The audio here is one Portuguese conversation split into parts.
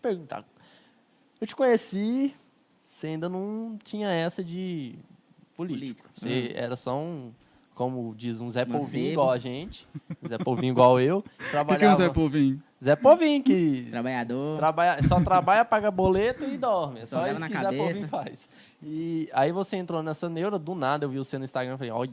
perguntar. Eu te conheci, você ainda não tinha essa de político. Você era só um, como diz, um Zé Polvinho igual a gente. Zé Polvinho igual eu. O que é um Zé Polvinho? Zé Polvinho, que Trabalhador. só trabalha, paga boleto e dorme. É Só só leva isso na que Zé cabeça. Polvinho faz. E aí você entrou nessa neura, do nada eu vi você no Instagram e falei, olha,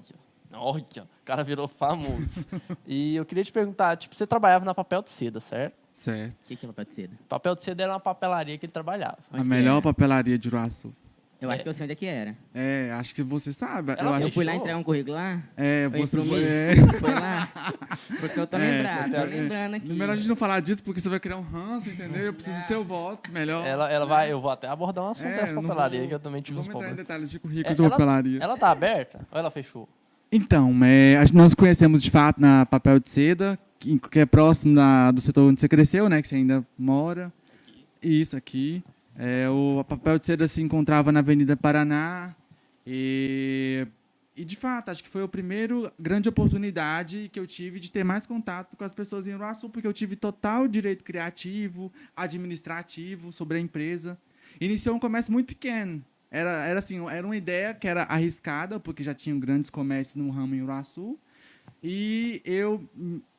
o cara virou famoso. E eu queria te perguntar, tipo, você trabalhava na Papel de Seda, certo? Certo. O que é papel de seda? Papel de Seda era uma papelaria que ele trabalhava. A Onde que melhor era? papelaria de Uruaçu. Eu acho que eu sei onde é que era. É, acho que você sabe. Ela Eu acho Eu fui lá fechou? entregar um currículo lá. É, Eu você imprimi. é. Foi lá. Porque eu tô lembrado, tô lembrando aqui. Melhor a gente não falar disso, porque você vai criar um ranço, entendeu? Eu preciso do seu voto, melhor. Ela vai, eu vou até abordar um assunto dessa não papelaria, vou- que eu também tive não uns vamos entrar em problemas. detalhes de currículo de papelaria. Ela tá aberta ou ela fechou? Então, nós conhecemos de fato na Papel de Seda, que é próximo do setor onde você cresceu, né? Que você ainda mora. Isso aqui. A Papel de Seda se encontrava na Avenida Paraná. E de fato, acho que foi a primeira grande oportunidade que eu tive de ter mais contato com as pessoas em Uruaçu, porque eu tive total direito criativo, administrativo sobre a empresa. Iniciou um comércio muito pequeno. Era assim, era uma ideia que era arriscada, porque já tinham grandes comércios no ramo em Uruaçu. E eu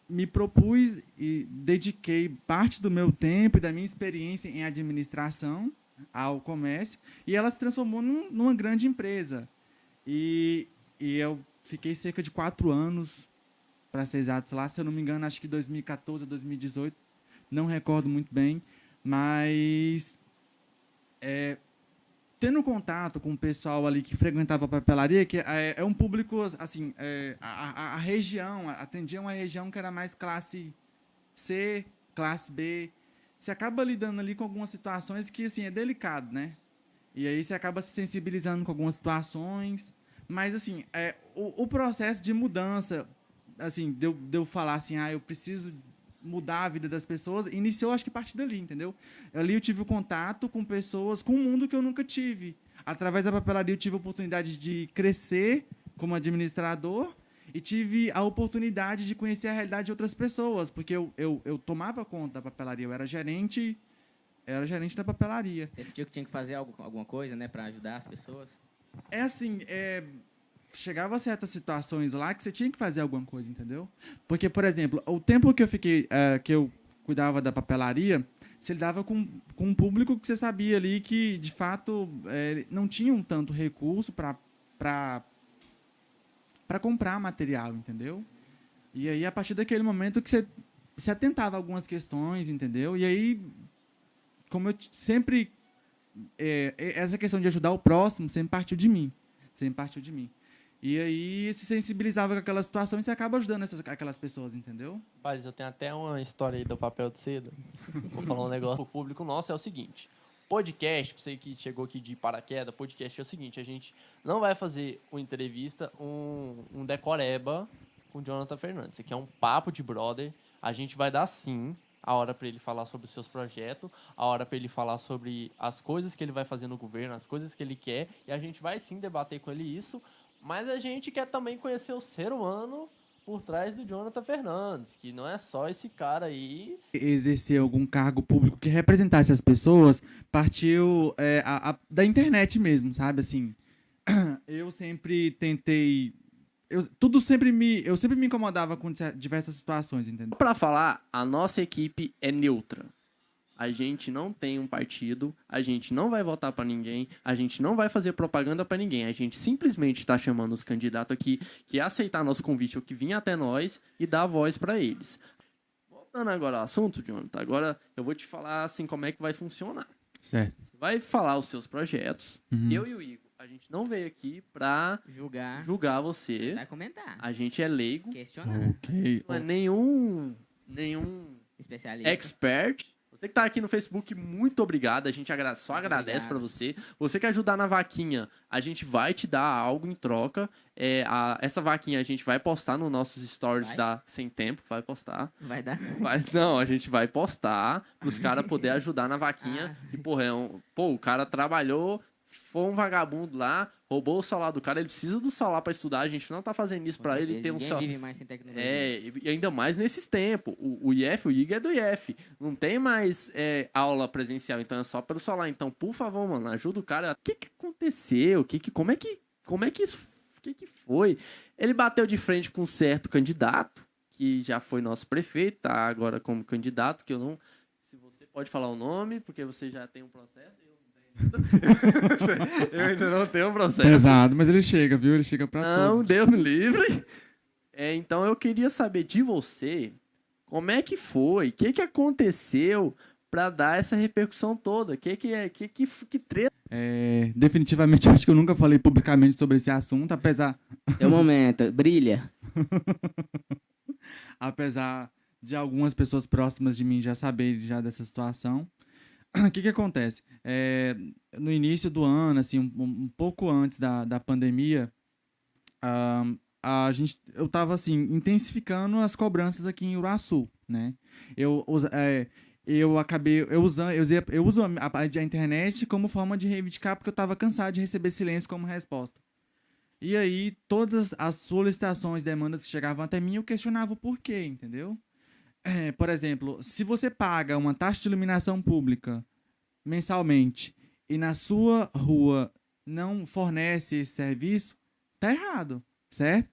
me propus e dediquei parte do meu tempo e da minha experiência em administração ao comércio, e ela se transformou numa grande empresa. E eu fiquei cerca de 4 anos, para ser exatos, lá, se eu não me engano, acho que 2014 a 2018, não recordo muito bem, mas tendo contato com o pessoal ali que frequentava a papelaria, que é um público, assim, a região, atendia uma região que era mais classe C, classe B. Você acaba lidando ali com algumas situações que, assim, é delicado, né? E aí você acaba se sensibilizando com algumas situações. Mas, assim, o processo de mudança, assim, de eu falar assim, eu preciso mudar a vida das pessoas, iniciou, acho que, a partir dali, entendeu? Ali eu tive o contato com pessoas, com um mundo que eu nunca tive. Através da papelaria eu tive a oportunidade de crescer como administrador e tive a oportunidade de conhecer a realidade de outras pessoas, porque eu tomava conta da papelaria, eu era gerente da papelaria. Esse dia que tinha que fazer alguma coisa, né, para ajudar as pessoas. É assim, chegava a certas situações lá que você tinha que fazer alguma coisa, entendeu? Porque, por exemplo, o tempo que eu fiquei, que eu cuidava da papelaria, você lidava com um público que você sabia ali que, de fato, não tinham tanto recurso para comprar material, entendeu? E aí, a partir daquele momento que você se atentava a algumas questões, entendeu? E aí, como eu sempre... essa questão de ajudar o próximo sempre partiu de mim. E aí, se sensibilizava com aquela situação e você acaba ajudando aquelas pessoas, entendeu? Rapaz, eu tenho até uma história aí do Papel de Seda. Vou falar um negócio pro público nosso, é o seguinte. Podcast, pra você que chegou aqui de paraquedas, podcast é o seguinte, a gente não vai fazer uma entrevista, um decoreba com o Jonathan Fernandes. Isso aqui é um papo de brother. A gente vai dar, sim, a hora para ele falar sobre os seus projetos, a hora para ele falar sobre as coisas que ele vai fazer no governo, as coisas que ele quer, e a gente vai, sim, debater com ele isso, mas a gente quer também conhecer o ser humano por trás do Jonathan Fernandes, que não é só esse cara aí. Exercer algum cargo público que representasse as pessoas partiu da internet mesmo, sabe? Assim, eu sempre tentei... Eu sempre me incomodava com diversas situações, entendeu? Para falar, a nossa equipe é neutra. A gente não tem um partido, a gente não vai votar para ninguém, a gente não vai fazer propaganda para ninguém. A gente simplesmente está chamando os candidatos aqui que aceitar nosso convite ou que vir até nós e dar voz para eles. Voltando agora ao assunto, Jonathan, agora eu vou te falar assim como é que vai funcionar. Certo. Você vai falar os seus projetos. Eu e o Igor, a gente não veio aqui para julgar você. Vai comentar. A gente é leigo. Questionar. Ok. Não é nenhum Especialista. expert. Você que tá aqui no Facebook, muito obrigado. A gente só agradece para você. Você que ajudar na vaquinha, a gente vai te dar algo em troca. Essa vaquinha a gente vai postar nos nossos stories da Sem Tempo. Vai postar. Vai dar? Não, a gente vai postar pros caras poderem ajudar na vaquinha. E, porra, o cara trabalhou, foi um vagabundo lá, roubou o celular do cara, ele precisa do celular pra estudar, a gente não tá fazendo isso pra ele ter um celular. Vive mais sem tecnologia. E ainda mais nesses tempos. O IF, o IGA é do IF. Não tem mais aula presencial, então é só pelo celular. Então, por favor, mano, ajuda o cara. O que aconteceu? Como é que isso... O que foi? Ele bateu de frente com um certo candidato, que já foi nosso prefeito, tá agora como candidato, que eu não... Se você pode falar o nome, porque você já tem um processo... Eu ainda não tenho um processo. Pesado, mas ele chega, viu? Ele chega pra Não, todos. Deus me livre. Então eu queria saber de você, como é que foi, o que aconteceu pra dar essa repercussão toda? Que treta? Definitivamente, acho que eu nunca falei publicamente sobre esse assunto, apesar Teu momento, brilha. apesar de algumas pessoas próximas de mim já saberem já dessa situação. O que acontece? No início do ano, assim, um pouco antes da pandemia, eu estava assim, intensificando as cobranças aqui em Uruaçu, né? Eu uso a internet como forma de reivindicar, porque eu estava cansado de receber silêncio como resposta. E aí, todas as solicitações, demandas que chegavam até mim, eu questionava o porquê, entendeu? Por exemplo, se você paga uma taxa de iluminação pública mensalmente e na sua rua não fornece esse serviço, tá errado, certo?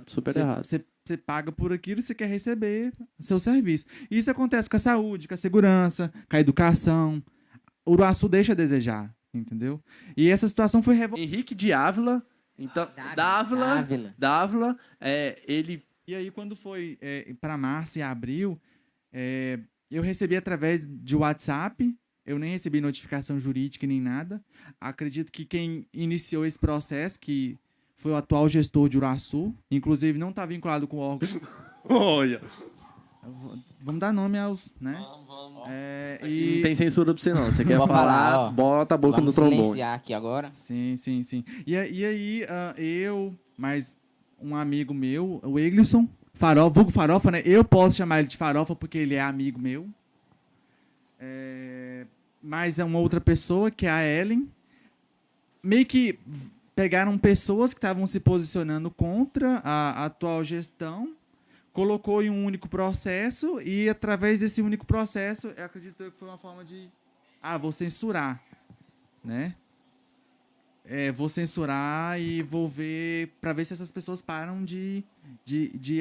Super errado. Você paga por aquilo que você quer receber seu serviço. Isso acontece com a saúde, com a segurança, com a educação. O Uruaçu deixa a desejar, entendeu? E essa situação foi Henrique de Ávila, então, Dávila, ele... E aí, quando foi para março e abril, eu recebi através de WhatsApp, eu nem recebi notificação jurídica nem nada. Acredito que quem iniciou esse processo, que foi o atual gestor de Uruaçu, inclusive não está vinculado com o órgão. Olha. Vamos dar nome aos, né? Vamos. E... Não tem censura pra você não. Você quer Vou falar, falar, ó. bota a boca Vamos no trombone. silenciar aqui agora. Sim. E aí, eu, mais um amigo meu, o Eglisson, vulgo Farofa, né? Eu posso chamar ele de Farofa porque ele é amigo meu. Mais uma outra pessoa, que é a Ellen. Meio que pegaram pessoas que estavam se posicionando contra a atual gestão, colocou em um único processo e, através desse único processo, eu acredito que foi uma forma de... vou censurar, né? Vou censurar e vou ver para ver se essas pessoas param de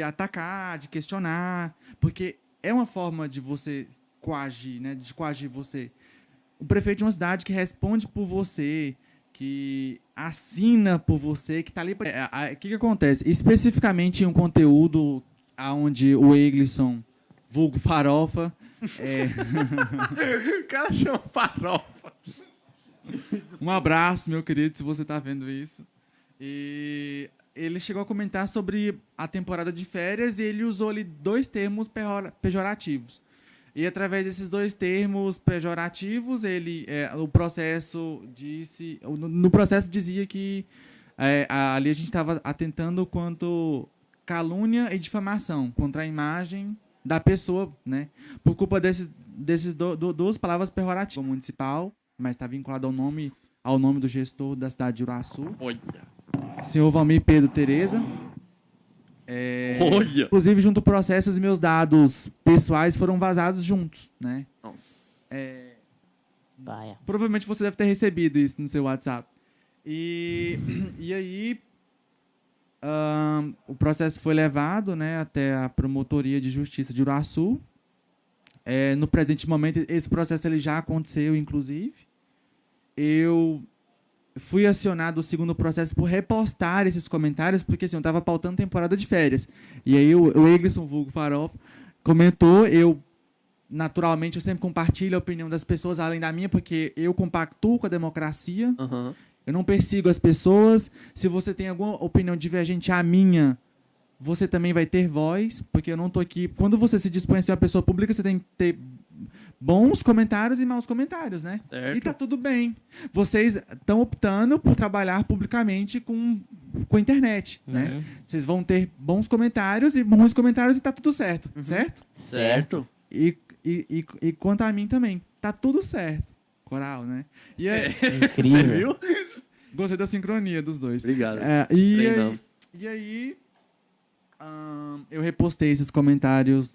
atacar, de questionar, porque é uma forma de você coagir, né? De coagir você. O prefeito de uma cidade que responde por você, que assina por você, que está ali... O que acontece? Especificamente em um conteúdo onde o Eglisson, vulgo Farofa... O cara chama Farofa. Um abraço, meu querido, se você está vendo isso. E ele chegou a comentar sobre a temporada de férias e ele usou ali 2 termos pejorativos. E através desses 2 termos pejorativos, no processo dizia que ali a gente estava atentando quanto calúnia e difamação contra a imagem da pessoa, né? Por culpa desses 2 palavras pejorativas. Municipal, mas está vinculado ao nome do gestor da cidade de Uruaçu. Olha. Senhor Valmir Pedro Tereza. Olha. Inclusive, junto ao processo, os meus dados pessoais foram vazados juntos, né? Nossa. Provavelmente você deve ter recebido isso no seu WhatsApp. E aí, o processo foi levado, né, até a Promotoria de Justiça de Uruaçu. No presente momento, esse processo ele já aconteceu, inclusive. Eu fui acionado o segundo processo por repostar esses comentários, porque assim, eu estava pautando temporada de férias. E aí o Eglisson, vulgo Farofa, comentou. Naturalmente, eu sempre compartilho a opinião das pessoas, além da minha, porque eu compactuo com a democracia. Uhum. Eu não persigo as pessoas. Se você tem alguma opinião divergente à minha, você também vai ter voz, porque eu não estou aqui... Quando você se dispõe a ser uma pessoa pública, você tem que ter bons comentários e maus comentários, né? Certo. E tá tudo bem. Vocês estão optando por trabalhar publicamente com a internet, né? Vocês vão ter bons comentários e ruins comentários e tá tudo certo, certo? Certo. E quanto a mim também, tá tudo certo. coral, né? E aí, Incrível. gostei da sincronia dos dois. Obrigado. E aí, eu repostei esses comentários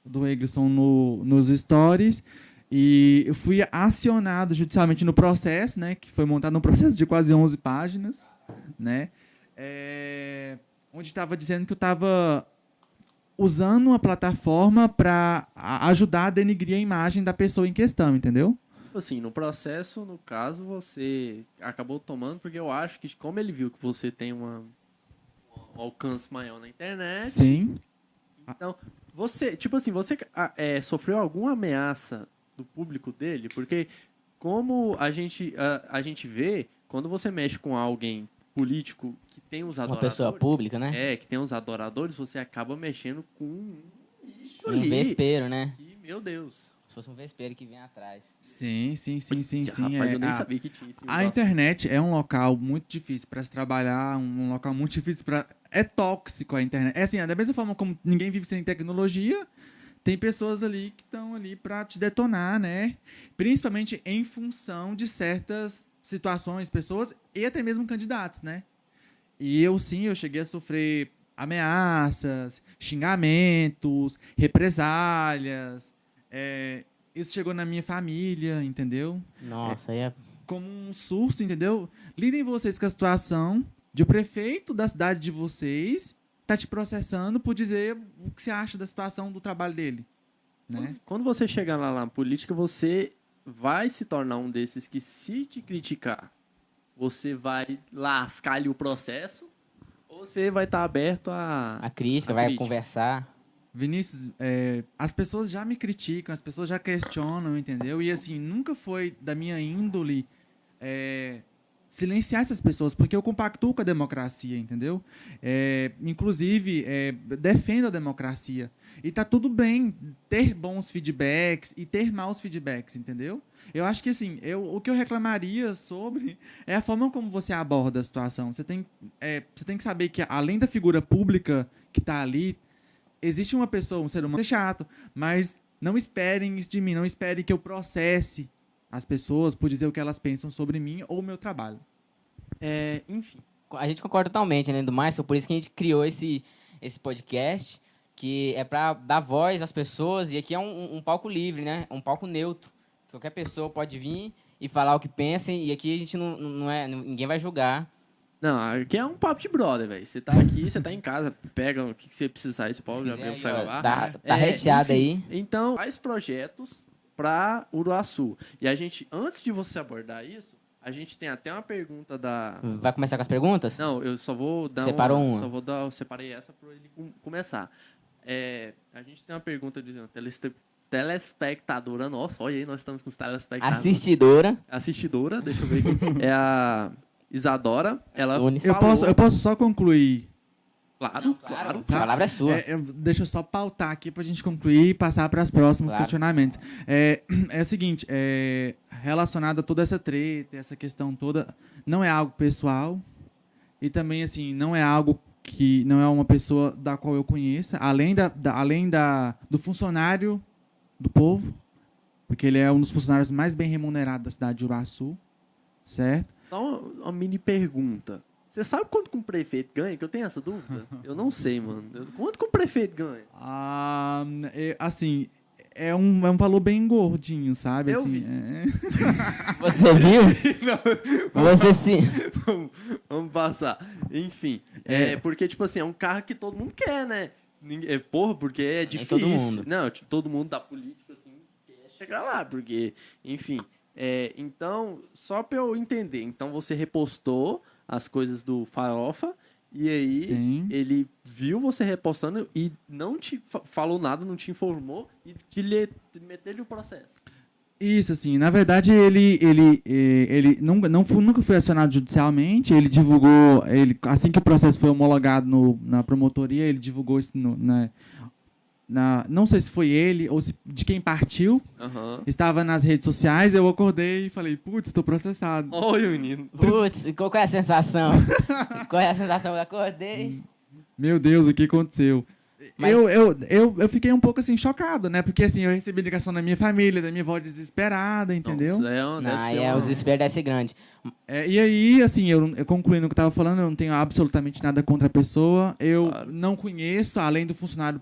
do Eglisson nos stories e eu fui acionado judicialmente no processo, né? Que foi montado um processo de quase 11 páginas, né? Onde estava dizendo que eu estava usando uma plataforma para ajudar a denigrir a imagem da pessoa em questão, entendeu? Assim, no processo, no caso, você acabou tomando, porque eu acho que, como ele viu que você tem um alcance maior na internet... Sim. Então, você sofreu alguma ameaça do público dele? Porque, como a gente vê, quando você mexe com alguém político que tem os Uma adoradores... pessoa pública, né? que tem os adoradores, você acaba mexendo com um bicho Um ali. vespeiro, né? Que, meu Deus. Se fosse um vespeiro que vem atrás. Sim. Rapaz, eu nem sabia que tinha esse A negócio. internet é um local muito difícil para se trabalhar, um local muito difícil para... É tóxico a internet. É assim, da mesma forma como ninguém vive sem tecnologia, tem pessoas ali que estão ali para te detonar, né? Principalmente em função de certas situações, pessoas e até mesmo candidatos, né? E eu cheguei a sofrer ameaças, xingamentos, represálias. Isso chegou na minha família, entendeu? Nossa, aí é... Como um susto, entendeu? Lidem vocês com a situação de o prefeito da cidade de vocês tá te processando por dizer o que você acha da situação do trabalho dele, né? Quando você chegar lá na política, você vai se tornar um desses que, se te criticar, você vai lascar-lhe o processo, ou você vai estar aberto A crítica, vai conversar. Vinícius, as pessoas já me criticam, as pessoas já questionam, entendeu? E assim, nunca foi da minha índole silenciar essas pessoas, porque eu compactuo com a democracia, entendeu? Inclusive, defendo a democracia. E tá tudo bem ter bons feedbacks e ter maus feedbacks, entendeu? Eu acho que, assim, o que eu reclamaria sobre é a forma como você aborda a situação. Você tem que saber que, além da figura pública que está ali, existe uma pessoa, um ser humano chato, mas não esperem isso de mim, não esperem que eu processe as pessoas por dizer o que elas pensam sobre mim ou o meu trabalho. Enfim. A gente concorda totalmente, né? Do mais, foi por isso que a gente criou esse podcast, que é para dar voz às pessoas, e aqui é um palco livre, né? Um palco neutro. Qualquer pessoa pode vir e falar o que pensa, e aqui a gente ninguém vai julgar. Não, aqui é um papo de brother, velho. Você tá aqui, você tá em casa, pega o que você precisar, você pode abrir o celular. Tá recheado aí. Então, faz projetos para Uruaçu. E a gente, antes de você abordar isso, a gente tem até uma pergunta da... Vai começar com as perguntas? Não, eu só vou dar Separou uma. eu separei essa para ele começar. A gente tem uma pergunta de uma telespectadora. Nossa, olha aí, nós estamos com os telespectadores. Assistidora, deixa eu ver aqui. É a Isadora. Ela Eu posso só concluir? Claro. A palavra é sua. Deixa eu só pautar aqui para a gente concluir e passar para os próximos questionamentos. É o seguinte, relacionado a toda essa treta, essa questão toda, não é algo pessoal e também, assim, não é algo que não é uma pessoa da qual eu conheça, além do funcionário do povo, porque ele é um dos funcionários mais bem remunerados da cidade de Uruaçu, certo? Então, uma mini pergunta. Você sabe quanto que um prefeito ganha? Que eu tenho essa dúvida. Eu não sei, mano. Quanto que um prefeito ganha? Assim, é um valor bem gordinho, sabe? Eu assim, vi. Você viu? Você sim. Vamos passar. Enfim. Porque, tipo assim, é um carro que todo mundo quer, né? Porque é difícil. todo mundo. Não, todo mundo da política, assim, quer chegar lá. Porque, enfim. Então, só pra eu entender. Então, você repostou as coisas do Farofa, e aí Sim. ele viu você repostando e não te falou nada, não te informou e meteu-lhe o processo. Isso, assim, na verdade ele nunca foi acionado judicialmente, ele divulgou, assim que o processo foi homologado na promotoria, ele divulgou isso não sei se foi ele ou de quem partiu, estava nas redes sociais, eu acordei e falei, putz, estou processado. Oi, menino. Putz, qual é a sensação? Qual é a sensação? Eu acordei. Meu Deus, o que aconteceu? Mas- Eu fiquei um pouco assim chocado, né? Porque assim, eu recebi ligação da minha família, da minha avó desesperada, entendeu? Nossa, deve Não, ser o desespero deve ser grande. E aí, assim, eu concluindo o que eu tava falando, eu não tenho absolutamente nada contra a pessoa. Eu Claro. não conheço, além do funcionário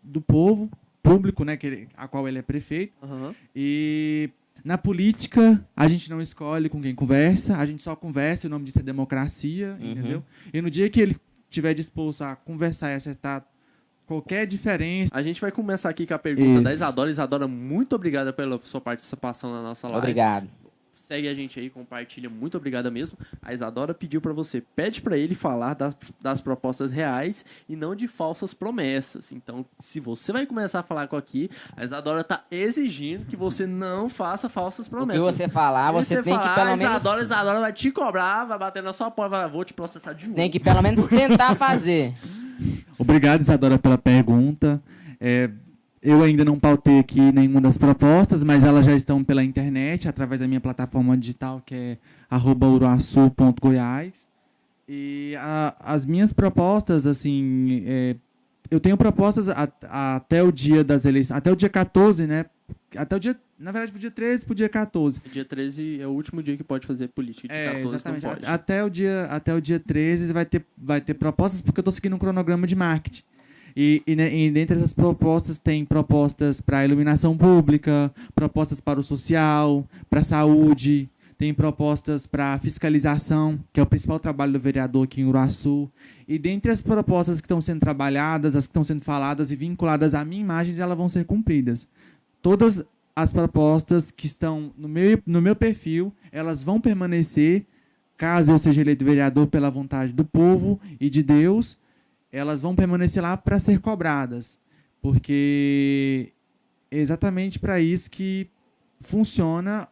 do povo, público, né? A qual ele é prefeito. Aham. E na política, a gente não escolhe com quem conversa, a gente só conversa, e o nome disso é democracia, Uhum. entendeu? E no dia que ele estiver disposto a conversar e acertar qualquer diferença. A gente vai começar aqui com a pergunta da Isso. Isadora. Isadora, muito obrigada pela sua participação na nossa live. Obrigado. Segue a gente aí, compartilha. Muito obrigada mesmo. A Isadora pediu pra você, pede pra ele falar das propostas reais e não de falsas promessas. Então, se você vai começar a falar com aqui, a Isadora tá exigindo que você não faça falsas O que promessas. você falar, Se você tem que falar, pelo menos... Isadora vai te cobrar, vai bater na sua porta, vou te processar de novo. Tem que pelo menos tentar fazer. Obrigado, Isadora, pela pergunta. Eu ainda não pautei aqui nenhuma das propostas, mas elas já estão pela internet, através da minha plataforma digital, que é @uruaçu.goiás. E as minhas propostas, assim, eu tenho propostas até o dia das eleições, até o dia 14, né? Até o dia, na verdade, pro dia 13 pro dia 14. Dia 13 é o último dia que pode fazer política. Dia 14 exatamente. não pode. Até o dia 13 vai ter propostas, porque eu estou seguindo um cronograma de marketing. E dentre essas propostas, tem propostas para a iluminação pública, propostas para o social, para a saúde, tem propostas para a fiscalização, que é o principal trabalho do vereador aqui em Uruaçu. E dentre as propostas que estão sendo trabalhadas, as que estão sendo faladas e vinculadas a minha imagem, elas vão ser cumpridas. Todas as propostas que estão no meu perfil, elas vão permanecer, caso eu seja eleito vereador pela vontade do povo e de Deus, elas vão permanecer lá para ser cobradas, porque é exatamente para isso que funciona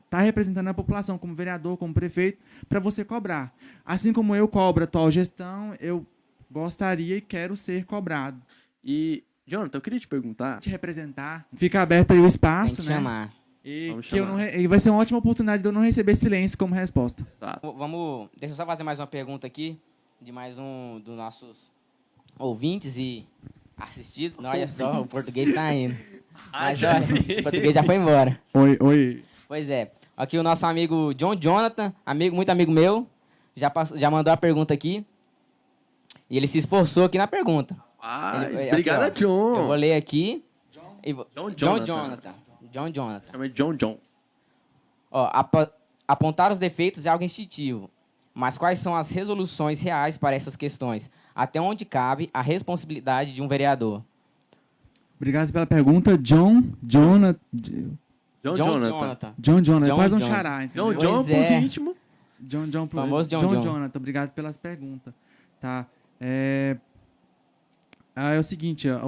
tá representando a população como vereador, como prefeito, para você cobrar. Assim como eu cobro a atual gestão, eu gostaria e quero ser cobrado. E, Jonathan, eu queria te perguntar... Te representar. Fica aberto aí o espaço, Tem que né? chamar. E Vamos que eu chamar. não e vai ser uma ótima oportunidade de eu não receber silêncio como resposta. Exato. Deixa eu só fazer mais uma pergunta aqui, de mais um dos nossos ouvintes e assistidos. Não, olha só, o português está indo. Mas já olha, vi. o português já foi embora. Oi. Pois é. Aqui o nosso amigo John Jonathan, muito amigo meu, já mandou a pergunta aqui. E ele se esforçou aqui na pergunta. Obrigado, aqui, ó. John. Eu vou ler aqui. John John Jonathan. Chama de John. Ó, apontar os defeitos é algo instintivo. Mas quais são as resoluções reais para essas questões? Até onde cabe a responsabilidade de um vereador? Obrigado pela pergunta, Jonathan. Jonathan. É quase um Jonathan. xará, entendeu? John Pois pros é. íntimos. Famoso John. Jonathan, obrigado pelas perguntas. Tá. É o seguinte, a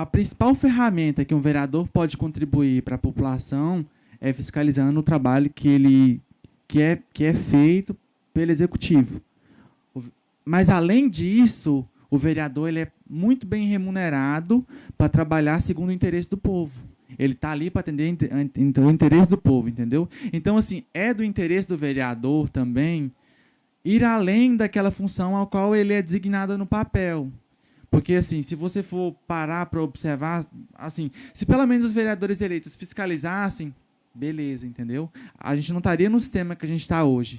principal ferramenta que um vereador pode contribuir para a população é fiscalizando o trabalho que é feito pelo executivo. Mas além disso, o vereador ele é muito bem remunerado para trabalhar segundo o interesse do povo. Ele está ali para atender o interesse do povo, entendeu? Então, assim, é do interesse do vereador também ir além daquela função ao qual ele é designado no papel. Porque, assim, se você for parar para observar, assim, se pelo menos os vereadores eleitos fiscalizassem, beleza, entendeu? A gente não estaria no sistema que a gente está hoje,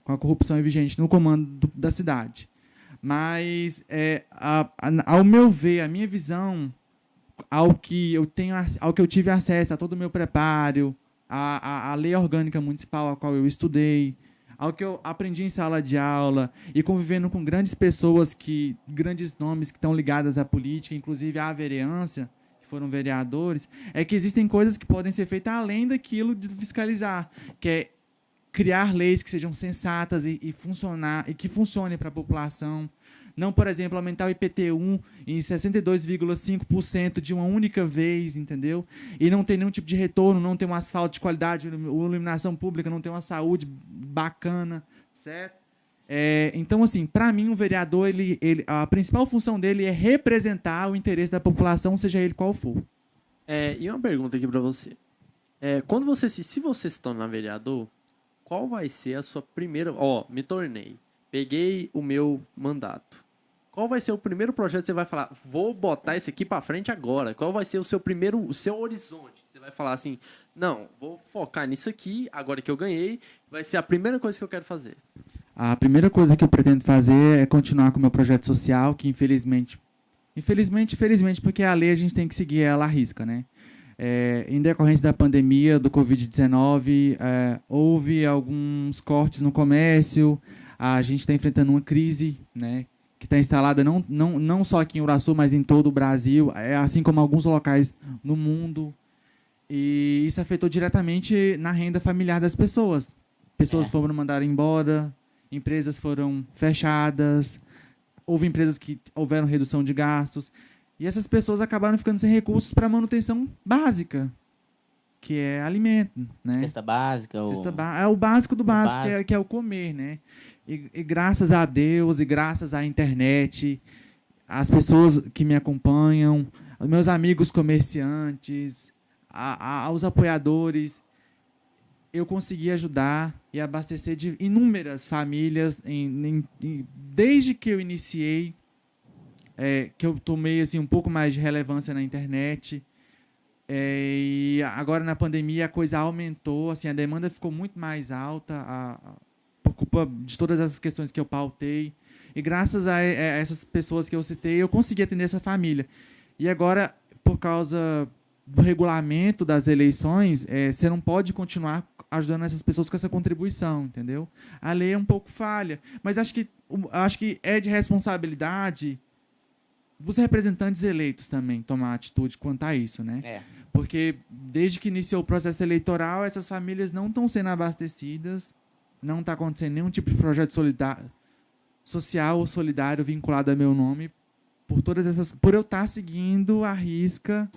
com a corrupção vigente no comando da cidade. Mas, ao meu ver, a minha visão, ao que eu tive acesso, a todo o meu preparo, a lei orgânica municipal a qual eu estudei, ao que eu aprendi em sala de aula e convivendo com grandes pessoas, grandes nomes que estão ligadas à política, inclusive à vereança, que foram vereadores, é que existem coisas que podem ser feitas além daquilo de fiscalizar, que é criar leis que sejam sensatas e que funcionem para a população. Não, por exemplo, aumentar o IPTU em 62,5% de uma única vez, entendeu? E não ter nenhum tipo de retorno, não ter um asfalto de qualidade, uma iluminação pública, não ter uma saúde bacana, certo? Então, assim, para mim, o vereador, a principal função dele é representar o interesse da população, seja ele qual for. E uma pergunta aqui para você. Se você se tornar vereador, qual vai ser a sua primeira... me tornei. Peguei o meu mandato. qual vai ser o primeiro projeto que você vai falar, vou botar esse aqui para frente agora? Qual vai ser o seu horizonte? Você vai falar assim, não, vou focar nisso aqui, agora que eu ganhei, vai ser a primeira coisa que eu quero fazer. A primeira coisa que eu pretendo fazer é continuar com o meu projeto social, que infelizmente, porque a lei a gente tem que seguir ela à risca, né? Em decorrência da pandemia do Covid-19, houve alguns cortes no comércio, a gente está enfrentando uma crise, né, que está instalada não só aqui em Uraçu, mas em todo o Brasil, assim como alguns locais no mundo. E isso afetou diretamente na renda familiar das pessoas. Pessoas foram mandadas embora, empresas foram fechadas, houve empresas que houveram redução de gastos. E essas pessoas acabaram ficando sem recursos para manutenção básica, que é alimento, né? Cesta básica. É o básico do básico, que é o comer, né? E graças a Deus e graças à internet, as pessoas que me acompanham, meus amigos comerciantes, aos apoiadores, eu consegui ajudar e abastecer de inúmeras famílias desde que eu iniciei, que eu tomei assim, um pouco mais de relevância na internet. E agora, na pandemia, a coisa aumentou, assim, a demanda ficou muito mais alta por culpa de todas essas questões que eu pautei. E graças a essas pessoas que eu citei, eu consegui atender essa família. E agora, por causa do regulamento das eleições, você não pode continuar ajudando essas pessoas com essa contribuição, entendeu? A lei é um pouco falha, mas acho que é de responsabilidade dos representantes eleitos também tomar atitude quanto a isso, né? Porque desde que iniciou o processo eleitoral, essas famílias não estão sendo abastecidas, não está acontecendo nenhum tipo de projeto social ou solidário vinculado a meu nome, por eu estar seguindo à risca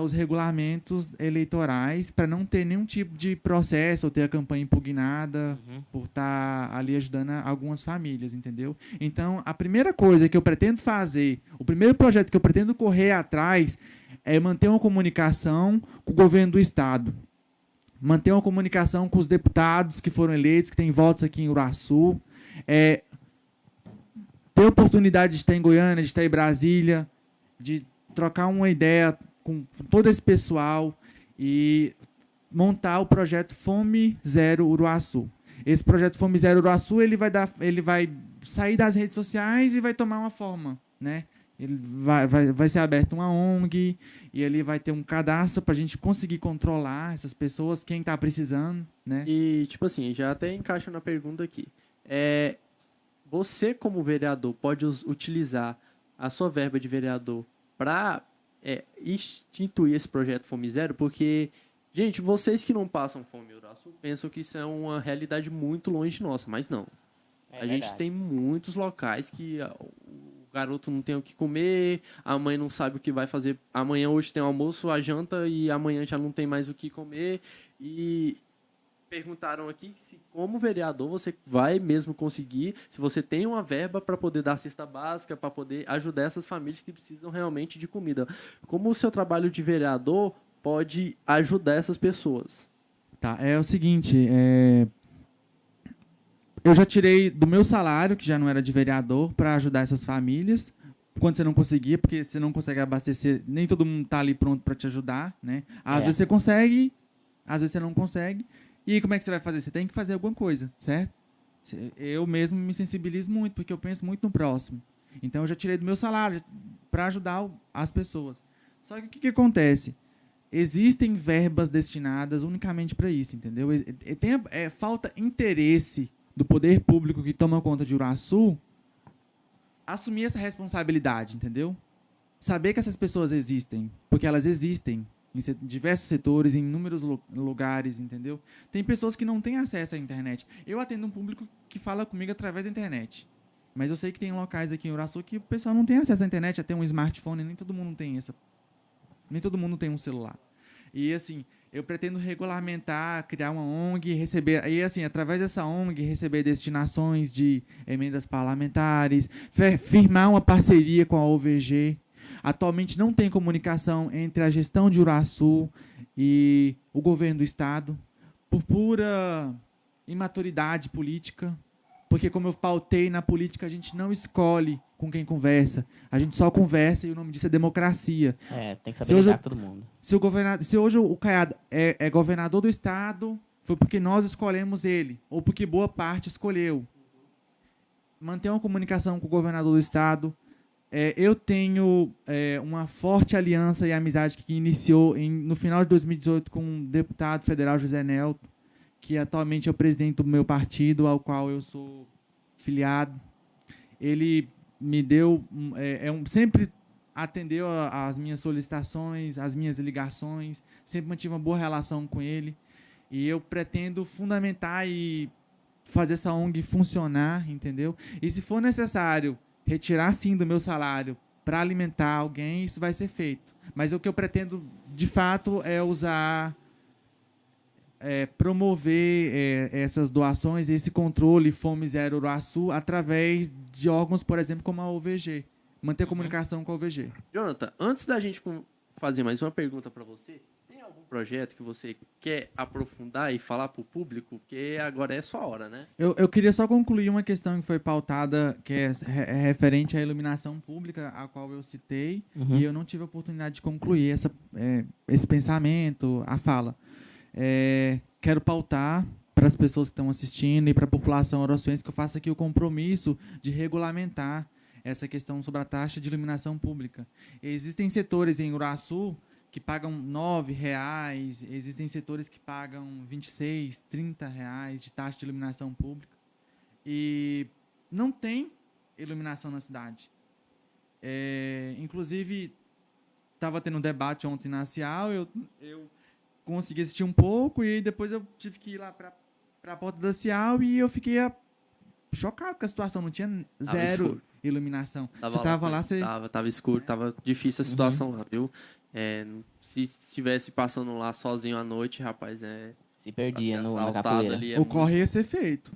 os regulamentos eleitorais, para não ter nenhum tipo de processo ou ter a campanha impugnada por estar ali ajudando algumas famílias, entendeu? Então, a primeira coisa que eu pretendo fazer, o primeiro projeto que eu pretendo correr atrás é manter uma comunicação com o governo do Estado, manter uma comunicação com os deputados que foram eleitos, que têm votos aqui em Uraçu, ter oportunidade de estar em Goiânia, de estar em Brasília, de trocar uma ideia com todo esse pessoal e montar o projeto Fome Zero Uruaçu. Esse projeto Fome Zero Uruaçu, ele vai sair das redes sociais e vai tomar uma forma, né? Ele vai ser aberto uma ONG e ele vai ter um cadastro para a gente conseguir controlar essas pessoas, quem está precisando, né? E, tipo assim, já até encaixa na pergunta aqui. Você, como vereador, pode utilizar a sua verba de vereador para instituir esse projeto Fome Zero? Porque, gente, vocês que não passam fome em Uraçu pensam que isso é uma realidade muito longe de nossa, mas não. A gente tem muitos locais que o garoto não tem o que comer, a mãe não sabe o que vai fazer. Amanhã, hoje tem almoço, a janta, e amanhã já não tem mais o que comer. E perguntaram aqui se, como vereador, você vai mesmo conseguir, se você tem uma verba para poder dar cesta básica, para poder ajudar essas famílias que precisam realmente de comida. Como o seu trabalho de vereador pode ajudar essas pessoas? Tá, é o seguinte, eu já tirei do meu salário, que já não era de vereador, para ajudar essas famílias, quando você não conseguia, porque você não consegue abastecer, nem todo mundo está ali pronto para te ajudar, né? Às vezes você consegue, às vezes você não consegue. E aí, como é que você vai fazer? Você tem que fazer alguma coisa, certo? Eu mesmo me sensibilizo muito, porque eu penso muito no próximo. Então, eu já tirei do meu salário para ajudar as pessoas. Só que o que acontece? Existem verbas destinadas unicamente para isso, entendeu? Falta interesse do poder público que toma conta de Uraçu assumir essa responsabilidade, entendeu? Saber que essas pessoas existem, porque elas existem em diversos setores, em inúmeros lugares, entendeu? Tem pessoas que não têm acesso à internet. Eu atendo um público que fala comigo através da internet. Mas eu sei que tem locais aqui em Uraçu que o pessoal não tem acesso à internet, até um smartphone, nem todo mundo tem nem todo mundo tem um celular. E assim, eu pretendo regulamentar, criar uma ONG, receber, e assim, através dessa ONG, receber destinações de emendas parlamentares, firmar uma parceria com a OVG. Atualmente não tem comunicação entre a gestão de Uraçu e o governo do Estado, por pura imaturidade política, Porque, como eu pautei na política, a gente não escolhe com quem conversa. A gente só conversa e o nome disso é democracia. Tem que Se saber hoje lidar com todo mundo. Se hoje o Caiado é governador do estado, foi porque nós escolhemos ele, ou porque boa parte escolheu. Manter uma comunicação com o governador do estado. Eu tenho uma forte aliança e amizade que iniciou no final de 2018 com o deputado federal José Nelto, que atualmente é o presidente do meu partido, ao qual eu sou filiado. Ele me deu, sempre atendeu às minhas solicitações, às minhas ligações, sempre mantive uma boa relação com ele. E eu pretendo fundamentar e fazer essa ONG funcionar, entendeu? E se for necessário retirar, sim, do meu salário para alimentar alguém, isso vai ser feito. Mas o que eu pretendo, de fato, é usar, promover essas doações, esse controle Fome Zero Uruaçu, através de órgãos, por exemplo, como a OVG. Manter comunicação com a OVG. Jonathan, antes da gente fazer mais uma pergunta para você, tem algum projeto que você quer aprofundar e falar para o público? Porque agora é sua hora, né? Eu queria só concluir uma questão que foi pautada, que é referente à iluminação pública, a qual eu citei, e eu não tive a oportunidade de concluir esse pensamento, a fala. Quero pautar para as pessoas que estão assistindo e para a população oroçense que eu faça aqui o compromisso de regulamentar essa questão sobre a taxa de iluminação pública. Existem setores em Uruaçu que pagam R$ 9,00, existem setores que pagam R$ 26, R$ 30 de taxa de iluminação pública. E não tem iluminação na cidade. Inclusive, estava tendo um debate ontem na CIAL, eu consegui assistir um pouco e depois eu tive que ir lá para a porta da CIAL e eu fiquei chocado com a situação, não tinha zero iluminação. Você estava lá, você... Tava escuro, tava difícil a situação lá, viu? Se estivesse passando lá sozinho à noite, rapaz, se perdia na capoeira. Ali o corre ia ser feito.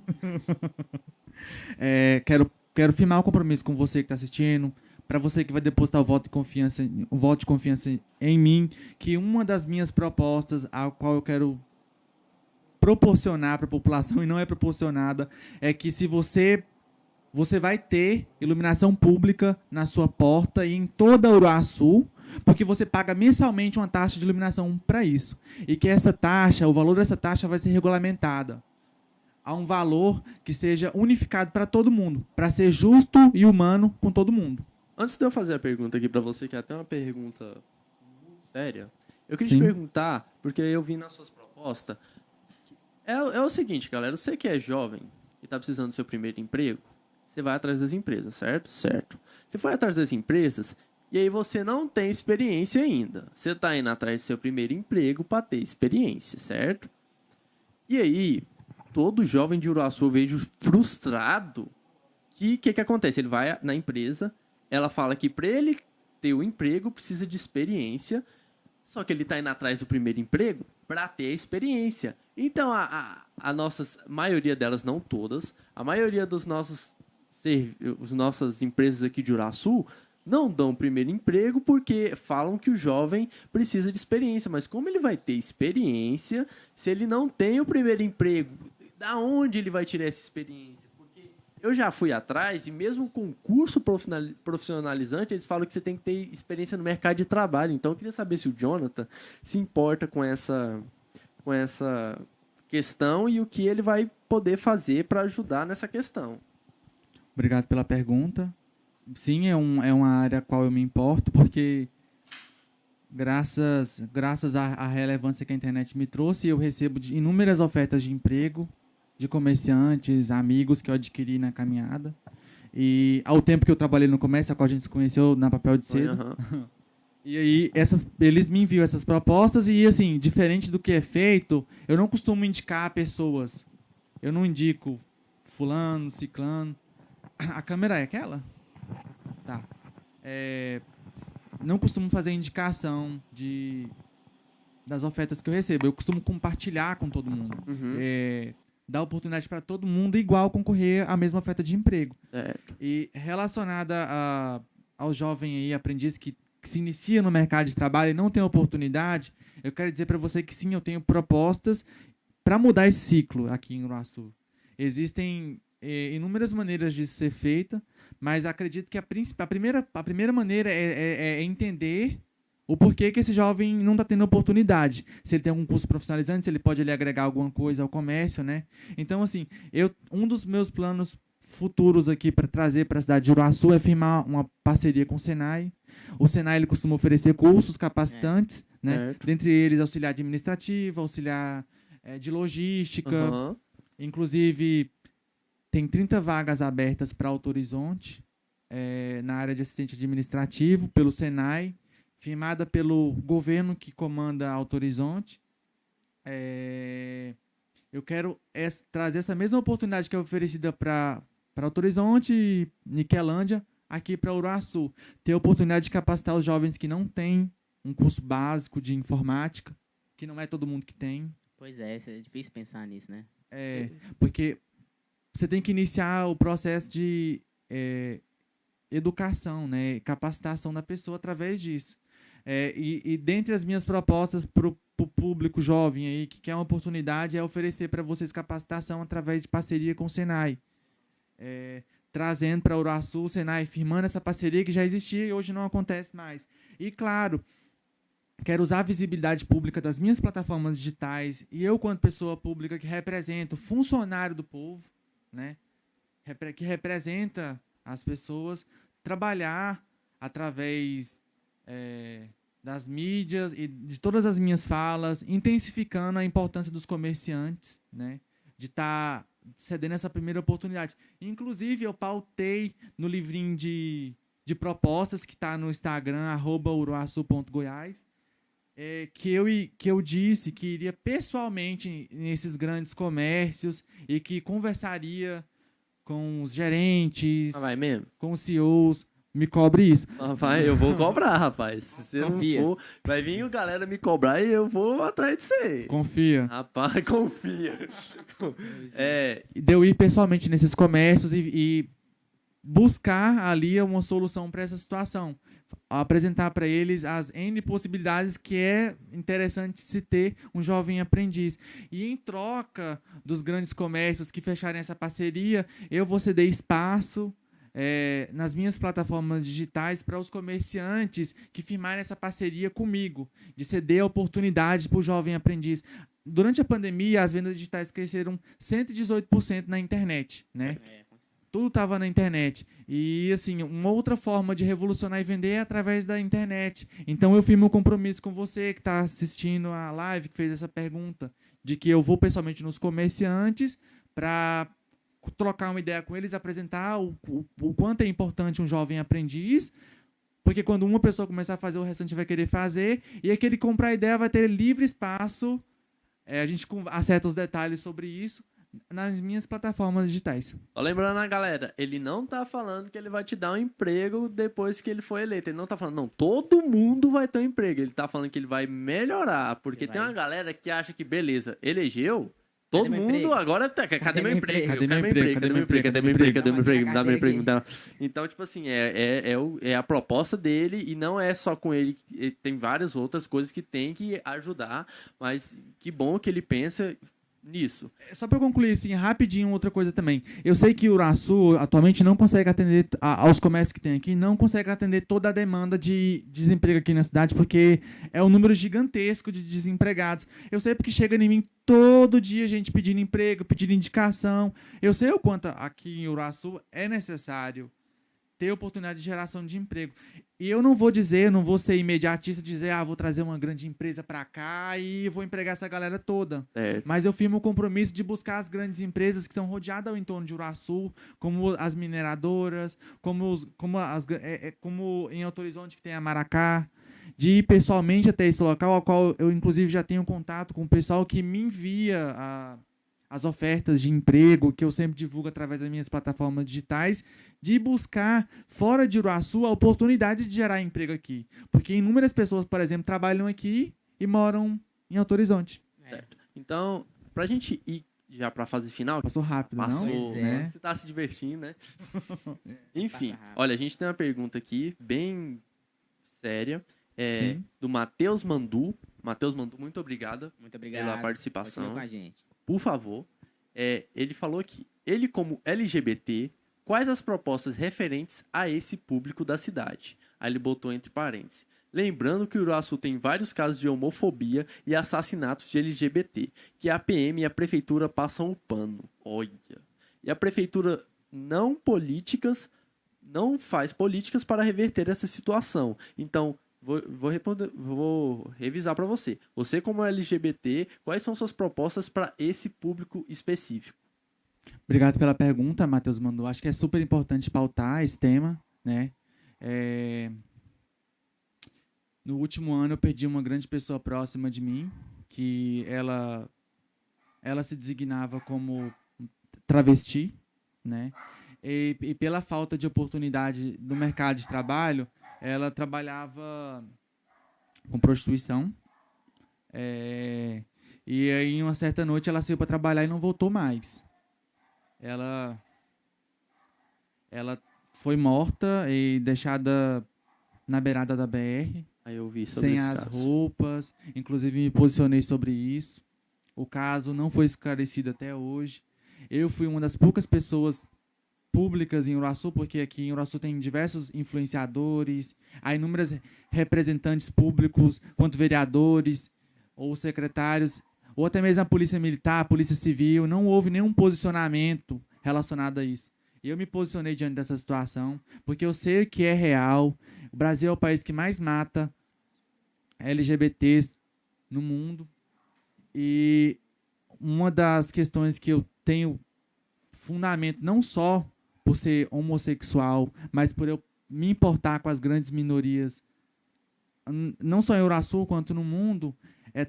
Quero firmar um compromisso com você que está assistindo, para você que vai depositar o voto de confiança em mim, que uma das minhas propostas, a qual eu quero proporcionar para a população e não é proporcionada, é que se você vai ter iluminação pública na sua porta e em toda Uruaçu, porque você paga mensalmente uma taxa de iluminação para isso. E que essa taxa, o valor dessa taxa vai ser regulamentada a um valor que seja unificado para todo mundo, para ser justo e humano com todo mundo. Antes de eu fazer a pergunta aqui para você, que é até uma pergunta séria, eu queria Sim. te perguntar, porque eu vi nas suas propostas, é o seguinte, galera, você que é jovem e está precisando do seu primeiro emprego, você vai atrás das empresas, certo? Certo. Você foi atrás das empresas e aí você não tem experiência ainda. Você está indo atrás do seu primeiro emprego para ter experiência, certo? E aí, todo jovem de Uruaçu eu vejo frustrado. Que acontece? Ele vai na empresa, ela fala que para ele ter o emprego precisa de experiência, só que ele está indo atrás do primeiro emprego para ter a experiência. Então, a maioria delas, não todas, a maioria dos nossas empresas aqui de Uruaçu não dão primeiro emprego porque falam que o jovem precisa de experiência. Mas como ele vai ter experiência se ele não tem o primeiro emprego? Da onde ele vai tirar essa experiência? Porque eu já fui atrás e mesmo com curso profissionalizante, eles falam que você tem que ter experiência no mercado de trabalho. Então eu queria saber se o Jonathan se importa com essa questão e o que ele vai poder fazer para ajudar nessa questão. Obrigado pela pergunta. Sim, é uma área a qual eu me importo, porque graças à relevância que a internet me trouxe, eu recebo inúmeras ofertas de emprego de comerciantes, amigos que eu adquiri na caminhada. E ao tempo que eu trabalhei no comércio, a qual a gente se conheceu na Papel de Seda. Uhum. E aí, eles me enviam essas propostas e, assim, diferente do que é feito, eu não costumo indicar pessoas. Eu não indico fulano, ciclano. A câmera é aquela? Tá. Não costumo fazer indicação das ofertas que eu recebo. Eu costumo compartilhar com todo mundo. Uhum. Dar oportunidade para todo mundo igual concorrer à mesma oferta de emprego. Certo. E relacionada ao jovem aí, aprendiz que se inicia no mercado de trabalho e não tem oportunidade, eu quero dizer para você que sim, eu tenho propostas para mudar esse ciclo aqui em Uruaçu. Existem inúmeras maneiras de ser feita, mas acredito que a primeira maneira é entender o porquê que esse jovem não está tendo oportunidade. Se ele tem algum curso profissionalizante, se ele pode ali agregar alguma coisa ao comércio, né? Então, assim, um dos meus planos futuros aqui para trazer para a cidade de Uruaçu é firmar uma parceria com o Senai. O Senai ele costuma oferecer cursos capacitantes, né? Dentre eles auxiliar administrativo, auxiliar de logística. Uhum. Inclusive, tem 30 vagas abertas para Alto Horizonte, na área de assistente administrativo, pelo Senai, firmada pelo governo que comanda Alto Horizonte. Eu quero trazer essa mesma oportunidade que é oferecida para Alto Horizonte e Niquelândia, aqui para Uruaçu. Ter a oportunidade de capacitar os jovens que não têm um curso básico de informática, que não é todo mundo que tem. Pois é difícil pensar nisso, né? Porque você tem que iniciar o processo de educação, né, capacitação da pessoa através disso. E dentre as minhas propostas para o público jovem aí que quer uma oportunidade é oferecer para vocês capacitação através de parceria com o Senai. Trazendo para Uruaçu o Senai, firmando essa parceria que já existia e hoje não acontece mais. E, claro, quero usar a visibilidade pública das minhas plataformas digitais e eu, quanto pessoa pública que represento, funcionário do povo, né, que representa as pessoas, trabalhar através das mídias e de todas as minhas falas, intensificando a importância dos comerciantes, né, de estar cedendo essa primeira oportunidade. Inclusive, eu pautei no livrinho de propostas que está no Instagram, @uruaçu.goiás, que eu disse que iria pessoalmente nesses grandes comércios e que conversaria com os gerentes, Vai mesmo? com os CEOs. Me cobre isso. Eu vou cobrar, rapaz. Se você Confia. não for, vai vir a galera me cobrar e eu vou atrás de você. Confia. Rapaz, confia. De eu ir pessoalmente nesses comércios e buscar ali uma solução para essa situação. Apresentar para eles as N possibilidades que é interessante se ter um jovem aprendiz. E em troca dos grandes comércios que fecharem essa parceria, eu vou ceder espaço nas minhas plataformas digitais para os comerciantes que firmarem essa parceria comigo, de ceder a oportunidade para o jovem aprendiz. Durante a pandemia, as vendas digitais cresceram 118% na internet, né? Tudo estava na internet. E, assim, uma outra forma de revolucionar e vender é através da internet. Então, eu firmo um compromisso com você que está assistindo a live, que fez essa pergunta, de que eu vou pessoalmente nos comerciantes para trocar uma ideia com eles, apresentar o quanto é importante um jovem aprendiz, porque quando uma pessoa começar a fazer, o restante vai querer fazer, e aquele comprar a ideia vai ter livre espaço. A gente acerta os detalhes sobre isso nas minhas plataformas digitais. Só lembrando a galera, ele não tá falando que ele vai te dar um emprego depois que ele for eleito. Ele não tá falando, não, todo mundo vai ter um emprego. Ele tá falando que ele vai melhorar, porque tem uma galera que acha que, beleza, elegeu, todo mundo agora tá. Cadê meu emprego? Cadê meu emprego? Cadê meu emprego? Cadê meu emprego? Cadê meu emprego? Dá meu emprego. Então, tipo assim, é a proposta dele e não é só com ele. Tem várias outras coisas que tem que ajudar, mas que bom que ele pensa nisso. Só para concluir, assim, rapidinho, outra coisa também. Eu sei que o Uruaçu atualmente não consegue atender aos comércios que tem aqui, não consegue atender toda a demanda de desemprego aqui na cidade, porque é um número gigantesco de desempregados. Eu sei porque chega em mim todo dia gente pedindo emprego, pedindo indicação. Eu sei o quanto aqui em Uruaçu é necessário ter oportunidade de geração de emprego. E eu não vou ser imediatista, dizer, vou trazer uma grande empresa para cá e vou empregar essa galera toda. Mas eu firmo o compromisso de buscar as grandes empresas que são rodeadas ao entorno de Uruaçu, como as mineradoras, como em Alto Horizonte, que tem a Maracá, de ir pessoalmente até esse local, ao qual eu, inclusive, já tenho contato com o pessoal que me envia as ofertas de emprego, que eu sempre divulgo através das minhas plataformas digitais, de buscar, fora de Uruaçu, a oportunidade de gerar emprego aqui. Porque inúmeras pessoas, por exemplo, trabalham aqui e moram em Alto Horizonte. Certo. Então, pra gente ir já pra fase final... Passou rápido, Passou, não? né? Você tá se divertindo, né? Enfim, olha, a gente tem uma pergunta aqui, bem séria, do Matheus Mandu. Matheus Mandu, muito obrigado. Muito obrigado pela participação. com a gente. Por favor. Ele falou aqui, ele como LGBT, quais as propostas referentes a esse público da cidade? Aí ele botou entre parênteses. Lembrando que o Uruaçu tem vários casos de homofobia e assassinatos de LGBT, que a PM e a prefeitura passam o pano. Olha. E a prefeitura não faz políticas para reverter essa situação. Então, vou revisar para você. Você como LGBT, quais são suas propostas para esse público específico? Obrigado pela pergunta, Matheus mandou. Acho que é super importante pautar esse tema, né? No último ano eu perdi uma grande pessoa próxima de mim, que ela se designava como travesti, né? E pela falta de oportunidade no mercado de trabalho, ela trabalhava com prostituição. E aí, em uma certa noite, ela saiu para trabalhar e não voltou mais. Ela foi morta e deixada na beirada da BR, Aí eu vi sobre sem esse as caso. roupas. Inclusive, me posicionei sobre isso. O caso não foi esclarecido até hoje. Eu fui uma das poucas pessoas públicas em Uruaçu, porque aqui em Uruaçu tem diversos influenciadores, há inúmeros representantes públicos, quanto vereadores ou secretários, ou até mesmo a Polícia Militar, a Polícia Civil. Não houve nenhum posicionamento relacionado a isso. Eu me posicionei diante dessa situação, porque eu sei que é real. O Brasil é o país que mais mata LGBTs no mundo. E uma das questões que eu tenho fundamento, não só por ser homossexual, mas por eu me importar com as grandes minorias, não só em Uruaçu, quanto no mundo,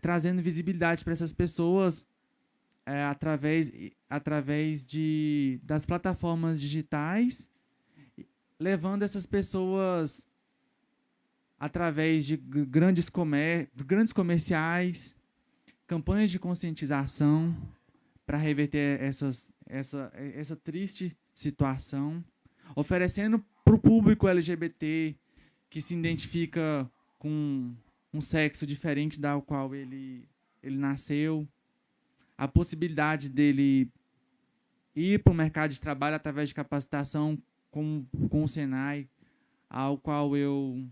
trazendo visibilidade para essas pessoas através das plataformas digitais, levando essas pessoas através de grandes comerciais, campanhas de conscientização para reverter essa triste situação, oferecendo para o público LGBT que se identifica com um sexo diferente da qual ele nasceu, a possibilidade dele ir para o mercado de trabalho através de capacitação com o Senai, ao qual eu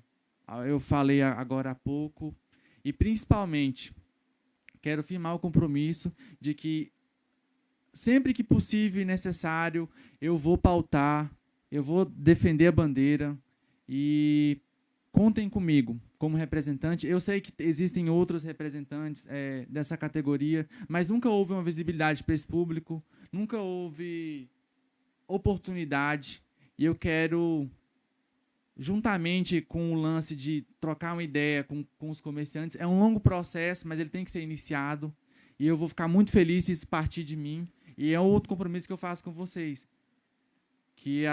falei agora há pouco. E, principalmente, quero firmar o compromisso de que, sempre que possível e necessário, eu vou pautar, eu vou defender a bandeira e contem comigo como representante. Eu sei que existem outros representantes dessa categoria, mas nunca houve uma visibilidade para esse público, nunca houve oportunidade, e eu quero, juntamente com o lance de trocar uma ideia com os comerciantes, é um longo processo, mas ele tem que ser iniciado, e eu vou ficar muito feliz se isso partir de mim, e é outro compromisso que eu faço com vocês, que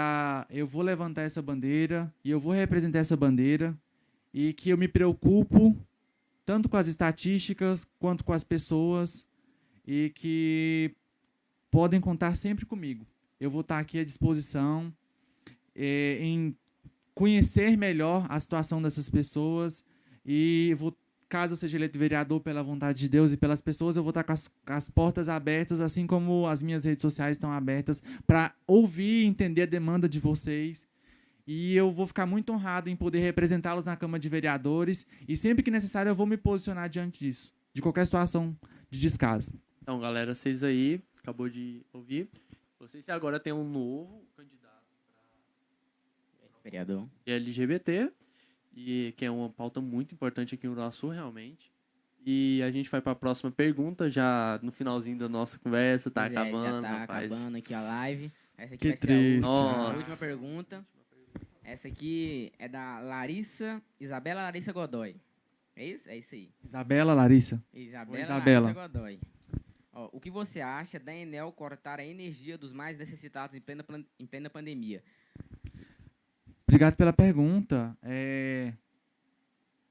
eu vou levantar essa bandeira, e eu vou representar essa bandeira, e que eu me preocupo tanto com as estatísticas, quanto com as pessoas, e que podem contar sempre comigo. Eu vou estar aqui à disposição em conhecer melhor a situação dessas pessoas, e caso eu seja eleito vereador pela vontade de Deus e pelas pessoas, eu vou estar com as portas abertas, assim como as minhas redes sociais estão abertas, para ouvir e entender a demanda de vocês. E eu vou ficar muito honrado em poder representá-los na Câmara de Vereadores, e sempre que necessário eu vou me posicionar diante disso, de qualquer situação de descaso. Então, galera, vocês aí, acabou de ouvir, vocês agora têm um novo candidato Vereador. de LGBT, e que é uma pauta muito importante aqui no Uruaçu, realmente. E a gente vai para a próxima pergunta, já no finalzinho da nossa conversa, tá acabando, Já tá rapaz. acabando aqui a live. Essa aqui Que vai ser triste. a última pergunta. Essa aqui é da Isabela Larissa Godoy. É isso? É isso aí. Isabela, Larissa. Isabela Larissa Godoy. Ó, o que você acha da Enel cortar a energia dos mais necessitados em plena pandemia? Obrigado pela pergunta.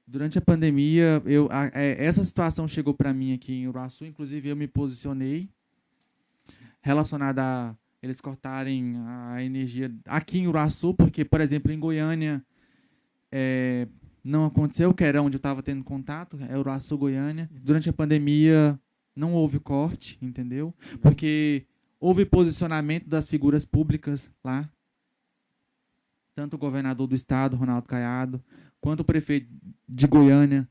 Durante a pandemia, essa situação chegou para mim aqui em Uruaçu, inclusive eu me posicionei relacionada a eles cortarem a energia aqui em Uruaçu, porque, por exemplo, em Goiânia não aconteceu, que era onde eu estava tendo contato, é Uruaçu, Goiânia. Durante a pandemia não houve corte, entendeu? Porque houve posicionamento das figuras públicas lá, tanto o governador do estado, Ronaldo Caiado, quanto o prefeito de Goiânia,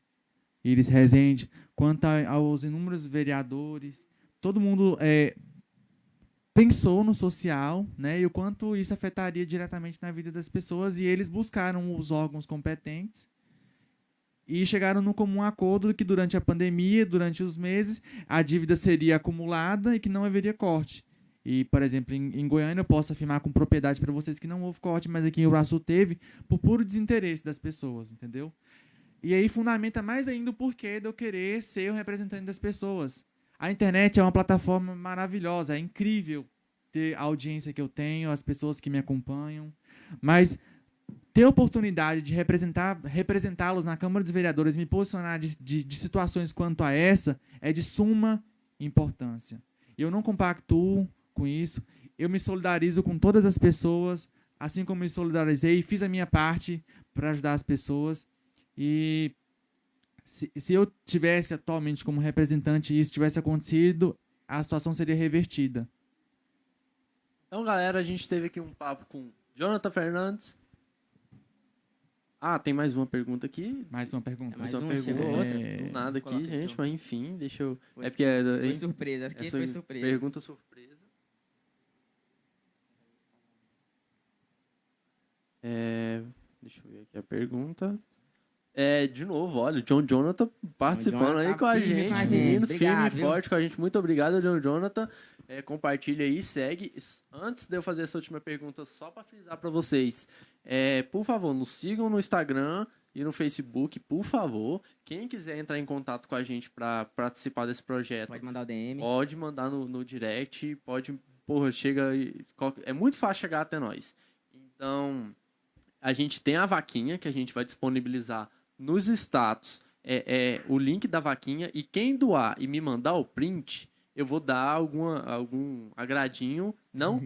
Iris Rezende, quanto aos inúmeros vereadores. Todo mundo pensou no social, né, e o quanto isso afetaria diretamente na vida das pessoas, e eles buscaram os órgãos competentes e chegaram no comum acordo que durante a pandemia, durante os meses, a dívida seria acumulada e que não haveria corte. E, por exemplo, em Goiânia, eu posso afirmar com propriedade para vocês que não houve corte, mas aqui em Uraçu teve, por puro desinteresse das pessoas, entendeu? E aí fundamenta mais ainda o porquê de eu querer ser o representante das pessoas. A internet é uma plataforma maravilhosa, é incrível ter a audiência que eu tenho, as pessoas que me acompanham, mas ter a oportunidade de representá-los na Câmara dos Vereadores, me posicionar de situações quanto a essa, é de suma importância. Eu não compactuo com isso, eu me solidarizo com todas as pessoas, assim como me solidarizei, fiz a minha parte para ajudar as pessoas. E se eu tivesse atualmente como representante e isso tivesse acontecido, a situação seria revertida. Então, galera, a gente teve aqui um papo com Jonathan Fernandes. Ah, tem mais uma pergunta aqui. Mais uma pergunta. Mais uma uma, pergunta. chegou outra. Do nada aqui, Coloca gente, então. mas enfim, deixa eu... Foi- É porque Foi surpresa, acho que essa foi surpresa. pergunta surpresa. Deixa eu ver aqui a pergunta. De novo, olha, o John Jonathan participando aí Jonathan com a firme gente, com a gente. menino, Obrigado, firme e viu? forte com a gente. Muito obrigado, John Jonathan. Compartilha aí, segue. Antes de eu fazer essa última pergunta, só para frisar para vocês, por favor, nos sigam no Instagram e no Facebook, por favor. Quem quiser entrar em contato com a gente para participar desse projeto, Pode mandar o DM. pode mandar no direct, pode, porra, chega aí, é muito fácil chegar até nós. Então, a gente tem a vaquinha que a gente vai disponibilizar nos status, o link da vaquinha, e quem doar e me mandar o print, eu vou dar algum agradinho, não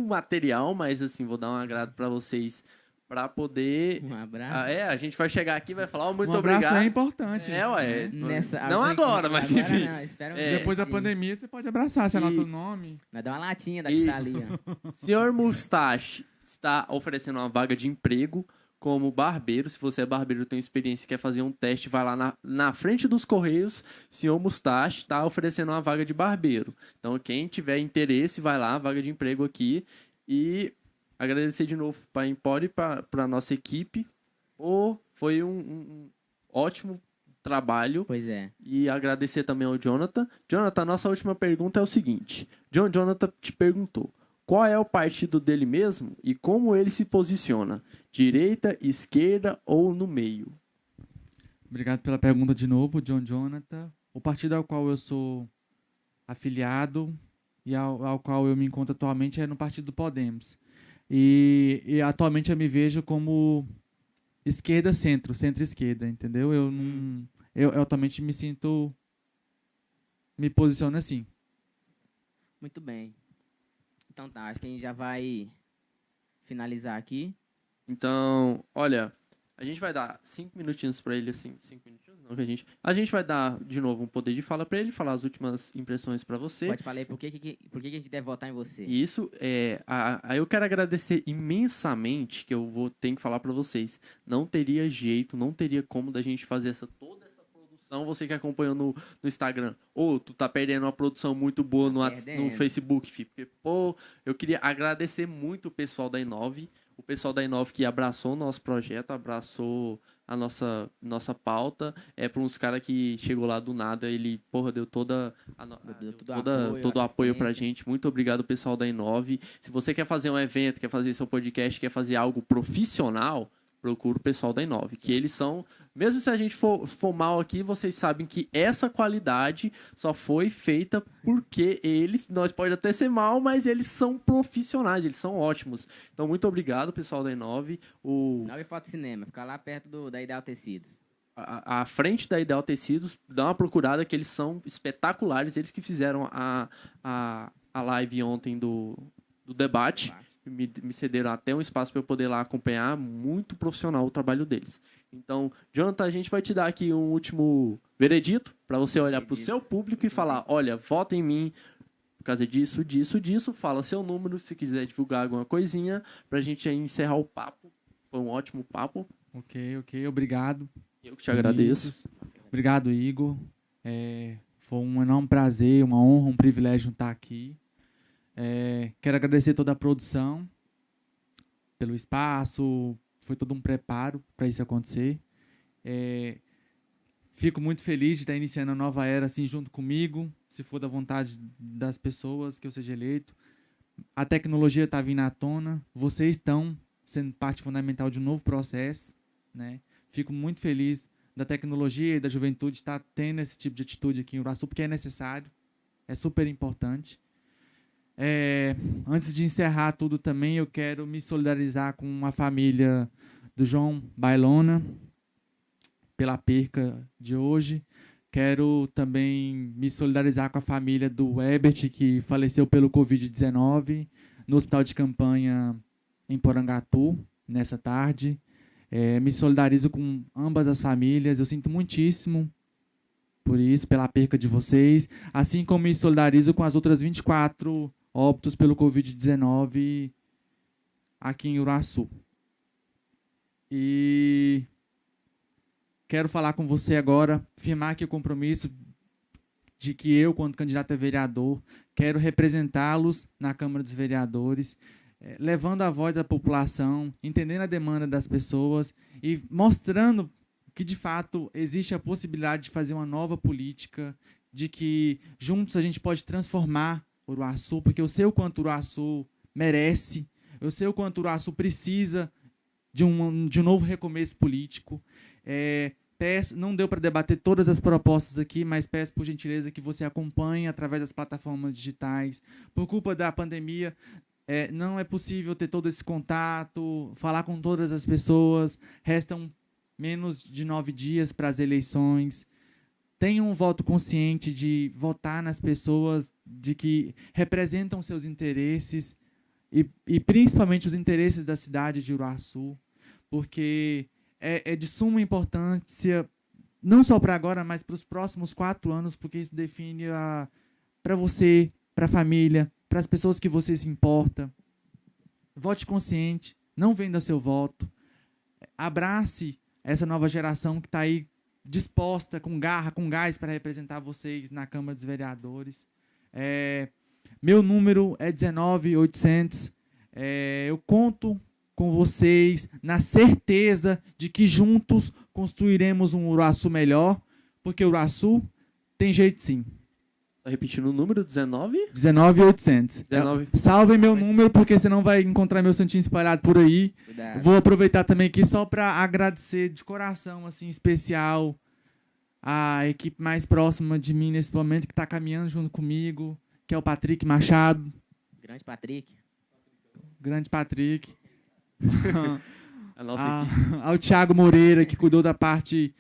material, mas assim, vou dar um agrado para vocês, para poder... Um abraço. a gente vai chegar aqui e vai falar, muito Um abraço obrigado. é importante. Ué. Nessa- Não agora, mas agora enfim. Não, espera um Depois da pouquinho. pandemia, você pode abraçar, você anota E- o nome. Vai dar uma latinha daqui pra ali, ó. Senhor Mustache está oferecendo uma vaga de emprego como barbeiro. Se você é barbeiro, tem experiência e quer fazer um teste, vai lá na frente dos Correios. Senhor Mustache está oferecendo uma vaga de barbeiro. Então, quem tiver interesse, vai lá, vaga de emprego aqui. E agradecer de novo para a Empore e para a nossa equipe. Foi um ótimo trabalho. Pois é. E agradecer também ao Jonathan. Jonathan, nossa última pergunta é o seguinte. Jonathan te perguntou, qual é o partido dele mesmo e como ele se posiciona? Direita, esquerda ou no meio? Obrigado pela pergunta de novo, John Jonathan. O partido ao qual eu sou afiliado e ao qual eu me encontro atualmente é no partido do Podemos. E atualmente eu me vejo como esquerda-centro, centro-esquerda, entendeu? Eu atualmente me posiciono assim. Muito bem. Então tá, acho que a gente já vai finalizar aqui. Então, olha, a gente vai dar 5 minutinhos pra ele, assim. 5 minutinhos? Não, que a gente vai dar, de novo, um poder de fala pra ele, falar as últimas impressões pra você. Pode falar aí por que a gente deve votar em você. E isso, aí eu quero agradecer imensamente, que eu tenho que falar pra vocês. Não teria jeito, não teria como da gente fazer toda essa produção. Você que acompanhou no Instagram, tu tá perdendo uma produção muito boa no perdendo. Facebook, filho. Porque, eu queria agradecer muito o pessoal da Inove, o pessoal da Inove que abraçou o nosso projeto, abraçou a nossa pauta. Para uns caras que chegou lá do nada, ele, deu todo o apoio pra assistência. gente. Muito obrigado, pessoal da Inove. Se você quer fazer um evento, quer fazer seu podcast, quer fazer algo profissional, procura o pessoal da Inove, que eles são... Mesmo se a gente for mal aqui, vocês sabem que essa qualidade só foi feita porque nós pode até ser mal, mas eles são profissionais, eles são ótimos. Então, muito obrigado, pessoal da Inove. Nove Foto Cinema, fica lá perto da Ideal Tecidos. À frente da Ideal Tecidos, dá uma procurada que eles são espetaculares. Eles que fizeram a live ontem do debate. Me cederam até um espaço para eu poder lá acompanhar. Muito profissional o trabalho deles. Então, Jonathan, a gente vai te dar aqui um último veredito para você olhar para o seu público e falar, olha, vota em mim, por causa disso, disso, disso. Fala seu número, se quiser divulgar alguma coisinha, pra gente aí encerrar o papo. Foi um ótimo papo. Ok, obrigado. Eu que te agradeço. Vinícius. Obrigado, Igor. Foi um enorme prazer, uma honra, um privilégio estar aqui. Quero agradecer toda a produção pelo espaço, foi todo um preparo para isso acontecer. Fico muito feliz de estar iniciando a nova era assim junto comigo, se for da vontade das pessoas que eu seja eleito. A tecnologia está vindo à tona, vocês estão sendo parte fundamental de um novo processo, né? Fico muito feliz da tecnologia e da juventude estar tendo esse tipo de atitude aqui em Uraçu, porque é necessário, é super importante. Antes de encerrar tudo também, eu quero me solidarizar com a família do João Bailona pela perca de hoje. Quero também me solidarizar com a família do Herbert, que faleceu pelo Covid-19 no hospital de campanha em Porangatu, nessa tarde. Me solidarizo com ambas as famílias. Eu sinto muitíssimo por isso, pela perca de vocês, assim como me solidarizo com as outras 24 óbitos pelo Covid-19 aqui em Uraçu. E quero falar com você agora, firmar aqui o compromisso de que eu, quando candidato a vereador, quero representá-los na Câmara dos Vereadores, levando a voz da população, entendendo a demanda das pessoas e mostrando que, de fato, existe a possibilidade de fazer uma nova política, de que juntos a gente pode transformar Uraçu, porque eu sei o quanto Uraçu merece, eu sei o quanto Uraçu precisa de um novo recomeço político. Não deu para debater todas as propostas aqui, mas peço, por gentileza, que você acompanhe através das plataformas digitais. Por culpa da pandemia, não é possível ter todo esse contato, falar com todas as pessoas. Restam menos de 9 dias para as eleições. Tenham um voto consciente de votar nas pessoas de que representam seus interesses e principalmente os interesses da cidade de Uraçu, porque é de suma importância, não só para agora, mas para os próximos 4 anos, porque isso define para você, para a família, para as pessoas que você se importa. Vote consciente, não venda seu voto. Abrace essa nova geração que está aí disposta, com garra, com gás, para representar vocês na Câmara dos Vereadores. Meu número é 19800. Eu conto com vocês na certeza de que juntos construiremos um Uraçu melhor, porque Uraçu tem jeito sim. Tá repetindo o número, 19? 19800. 19. Salvem meu número, porque você não vai encontrar meu santinho espalhado por aí. Cuidado. Vou aproveitar também aqui só para agradecer de coração, assim, especial, a equipe mais próxima de mim nesse momento, que está caminhando junto comigo, que é o Patrick Machado. Grande Patrick. Grande Patrick. A nossa equipe. Ao Thiago Moreira, que cuidou da parte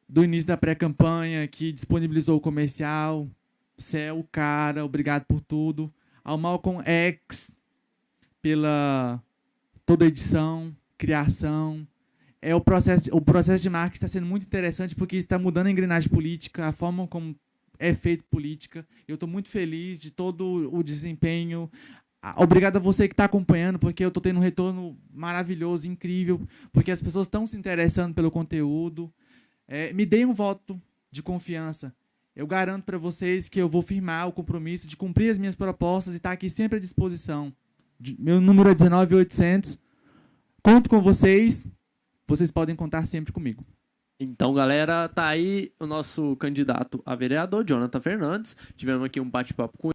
do início da pré-campanha, que disponibilizou o comercial. Você é o cara, obrigado por tudo. Ao Malcolm X, pela toda a edição, criação. O processo de marketing está sendo muito interessante, porque isso está mudando a engrenagem política, a forma como é feita política. Eu estou muito feliz de todo o desempenho. Obrigado a você que está acompanhando, porque eu estou tendo um retorno maravilhoso, incrível, porque as pessoas estão se interessando pelo conteúdo. Me deem um voto de confiança. Eu garanto para vocês que eu vou firmar o compromisso de cumprir as minhas propostas e estar aqui sempre à disposição. Meu número é 19800. Conto com vocês. Vocês podem contar sempre comigo. Então, galera, tá aí o nosso candidato a vereador, Jonathan Fernandes. Tivemos aqui um bate-papo com